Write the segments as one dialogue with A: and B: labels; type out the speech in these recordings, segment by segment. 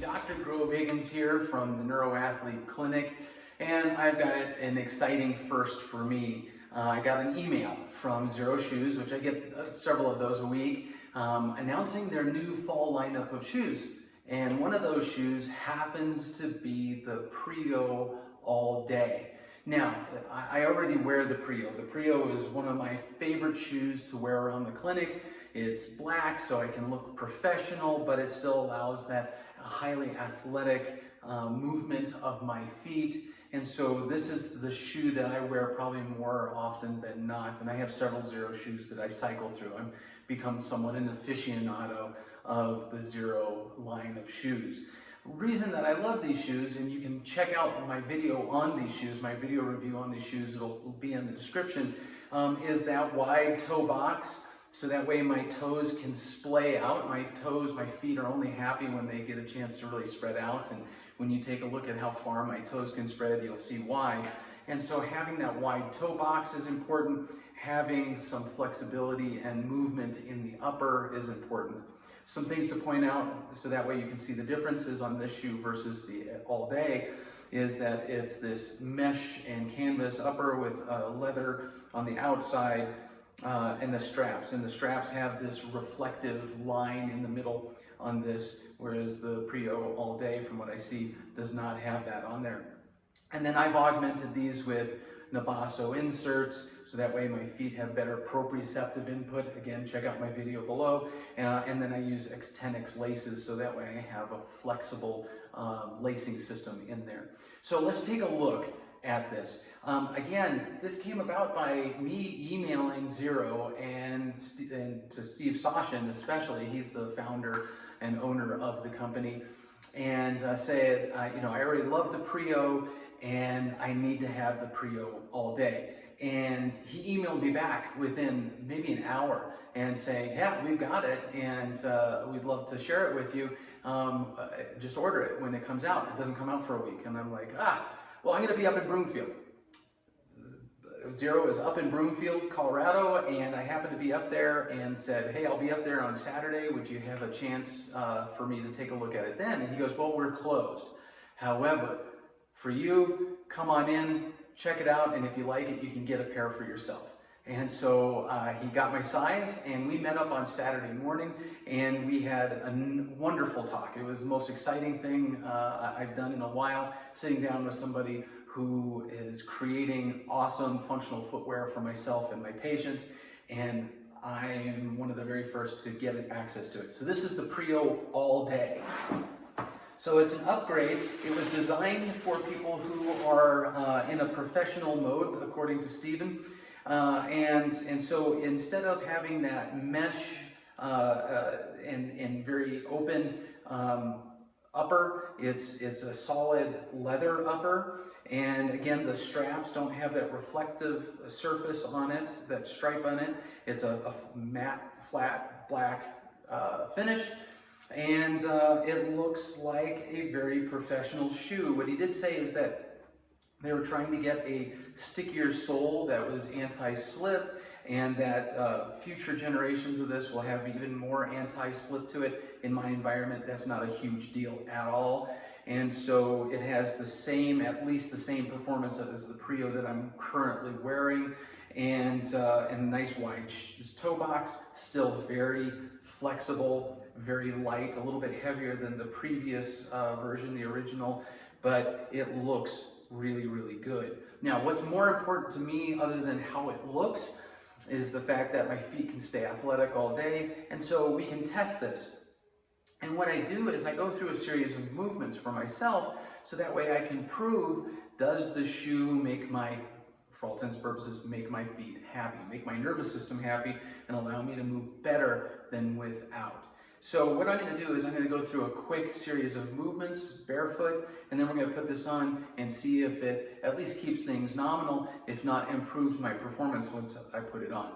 A: Dr. Higgins here from the Neuroathlete Clinic, and I've got an exciting first for me. I got an email from Xero Shoes, which I get several of those a week, announcing their new fall lineup of shoes. And one of those shoes happens to be the Prio All Day. Now, I already wear the Prio. The Prio is one of my favorite shoes to wear around the clinic. It's black, so I can look professional, but it still allows that highly athletic movement of my feet. And so this is the shoe that I wear probably more often than not. And I have several Xero shoes that I cycle through. I've become somewhat an aficionado of the Xero line of shoes. Reason that I love these shoes, and you can check out my video on these shoes, my video review on these shoes, it'll be in the description, is that wide toe box. So that way my toes can splay out. My feet are only happy when they get a chance to really spread out. And when you take a look at how far my toes can spread, you'll see why. And so having that wide toe box is important. Having some flexibility and movement in the upper is important. Some things to point out, so that way you can see the differences on this shoe versus the All Day, is that it's this mesh and canvas upper with leather on the outside, and the straps. And the straps have this reflective line in the middle on this, whereas the Prio All Day, from what I see, does not have that on there. And then I've augmented these with Naboso inserts, so that way my feet have better proprioceptive input. Again, check out my video below. And then I use Xtenex laces, so that way I have a flexible lacing system in there. So let's take a look at this. Again, this came about by me emailing Xero and to Steve Sashen especially. He's the founder and owner of the company, and said, I already love the Prio and I need to have the Prio All Day. And he emailed me back within maybe an hour and saying, yeah, we've got it, and we'd love to share it with you. Just order it when it comes out. It doesn't come out for a week. And I'm like, well, I'm going to be up in Broomfield. Xero is up in Broomfield, Colorado, and I happened to be up there and said, hey, I'll be up there on Saturday. Would you have a chance for me to take a look at it then? And he goes, well, we're closed. However, for you, come on in, check it out, and if you like it, you can get a pair for yourself. And so he got my size, and we met up on Saturday morning, and we had a wonderful talk. It was the most exciting thing I've done in a while, sitting down with somebody who is creating awesome functional footwear for myself and my patients, and I'm one of the very first to get access to it. So this is the Prio All Day. So it's an upgrade. It was designed for people who are in a professional mode, according to Stephen. And so instead of having that mesh and very open upper, it's a solid leather upper. And again, the straps don't have that reflective surface on it, that stripe on it. It's a matte, flat, black finish. And it looks like a very professional shoe. What he did say is that they were trying to get a stickier sole that was anti-slip, and that future generations of this will have even more anti-slip to it. In my environment, that's not a huge deal at all. And so it has the same, at least the same performance as the Prio that I'm currently wearing, and a nice wide toe box, still very flexible, very light, a little bit heavier than the previous version, the original, but it looks really, really good. Now, what's more important to me, other than how it looks, is the fact that my feet can stay athletic all day, and so we can test this. And what I do is I go through a series of movements for myself, so that way I can prove, does the shoe make for all intents and purposes, make my feet happy, make my nervous system happy, and allow me to move better than without. So what I'm going to do is I'm going to go through a quick series of movements barefoot, and then we're going to put this on and see if it at least keeps things nominal, if not improves my performance once I put it on.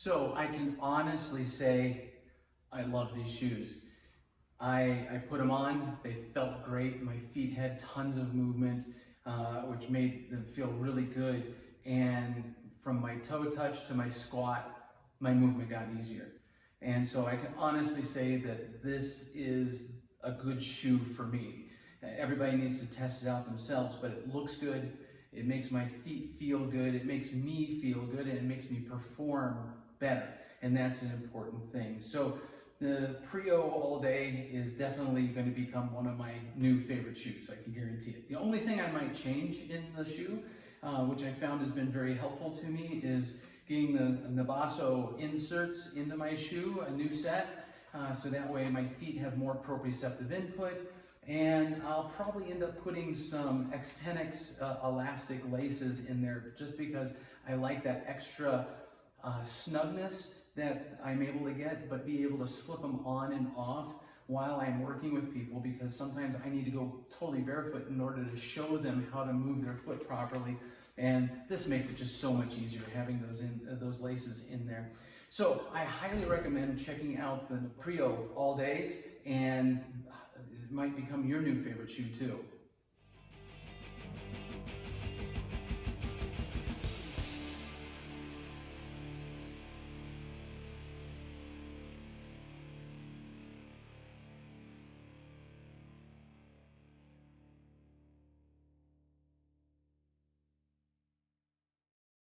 A: So I can honestly say I love these shoes. I put them on, they felt great, my feet had tons of movement, which made them feel really good, and from my toe touch to my squat, my movement got easier. And so I can honestly say that this is a good shoe for me. Everybody needs to test it out themselves, but it looks good, it makes my feet feel good, it makes me feel good, and it makes me perform better, and that's an important thing. So the Prio All Day is definitely going to become one of my new favorite shoes, I can guarantee it. The only thing I might change in the shoe, which I found has been very helpful to me, is getting the Naboso inserts into my shoe, a new set, so that way my feet have more proprioceptive input. And I'll probably end up putting some Xtenex elastic laces in there just because I like that extra snugness that I'm able to get, but be able to slip them on and off while I'm working with people, because sometimes I need to go totally barefoot in order to show them how to move their foot properly. And this makes it just so much easier having those laces in there. So I highly recommend checking out the Prio All Days, and it might become your new favorite shoe too.